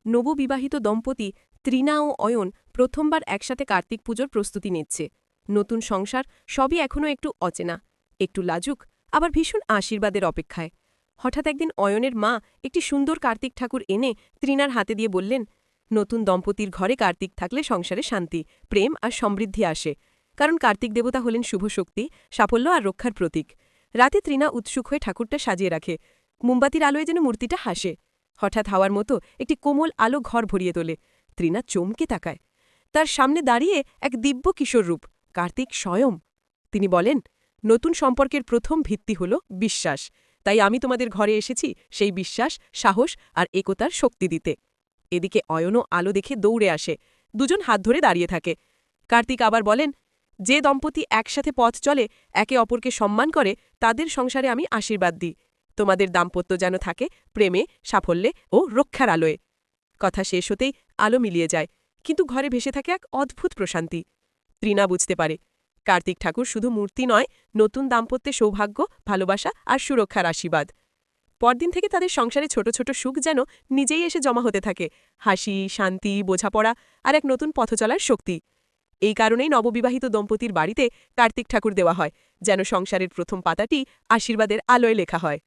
নববিবাহিত দম্পতি ত্রিনা ও অয়ন প্রথমবার একসাথে কার্তিক পুজোর প্রস্তুতি নিচ্ছে। নতুন সংসার সবই এখনও একটু অচেনা, একটু লাজুক, আবার ভীষণ আশীর্বাদের অপেক্ষায়। হঠাৎ একদিন অয়নের মা একটি সুন্দর কার্তিক ঠাকুর এনে ত্রিনার হাতে দিয়ে বললেন, নতুন দম্পতির ঘরে কার্তিক থাকলে সংসারে শান্তি, প্রেম আর সমৃদ্ধি আসে। কারণ কার্তিক দেবতা হলেন শুভ শক্তি, সাফল্য আর রক্ষার প্রতীক। রাতে ত্রিনা উৎসুক হয়ে ঠাকুরটা সাজিয়ে রাখে। মোমবাতির আলোয় যেন মূর্তিটা হাসে। হঠাৎ হাওয়ার মতো একটি কোমল আলো ঘর ভরিয়ে তোলে। ত্রিনা চমকে তাকায়। তার সামনে দাঁড়িয়ে এক দিব্য কিশোর রূপ, কার্তিক স্বয়ং। তিনি বলেন, নতুন সম্পর্কের প্রথম ভিত্তি হল বিশ্বাস। তাই আমি তোমাদের ঘরে এসেছি সেই বিশ্বাস, সাহস আর একতার শক্তি দিতে। এদিকে অয়নও আলো দেখে দৌড়ে আসে। দুজন হাত ধরে দাঁড়িয়ে থাকে। কার্তিক আবার বলেন, যে দম্পতি একসাথে পথ চলে, একে অপরকে সম্মান করে, তাদের সংসারে আমি আশীর্বাদ দিই। তোমাদের দাম্পত্য যেন থাকে প্রেমে, সাফল্যে ও রক্ষার আলোয়। কথা শেষ হতেই আলো মিলিয়ে যায়, কিন্তু ঘরে ভেসে থাকে এক অদ্ভুত প্রশান্তি। ত্রিনা বুঝতে পারে, কার্তিক ঠাকুর শুধু মূর্তি নয়, নতুন দাম্পত্যে সৌভাগ্য, ভালোবাসা আর সুরক্ষার আশীর্বাদ। পরদিন থেকে তাদের সংসারে ছোট ছোট সুখ যেন নিজেই এসে জমা হতে থাকে, হাসি, শান্তি, বোঝাপড়া আর এক নতুন পথ চলার শক্তি। এই কারণেই নববিবাহিত দম্পতির বাড়িতে কার্তিক ঠাকুর দেওয়া হয়, যেন সংসারের প্রথম পাতাটি আশীর্বাদের আলোয় লেখা হয়।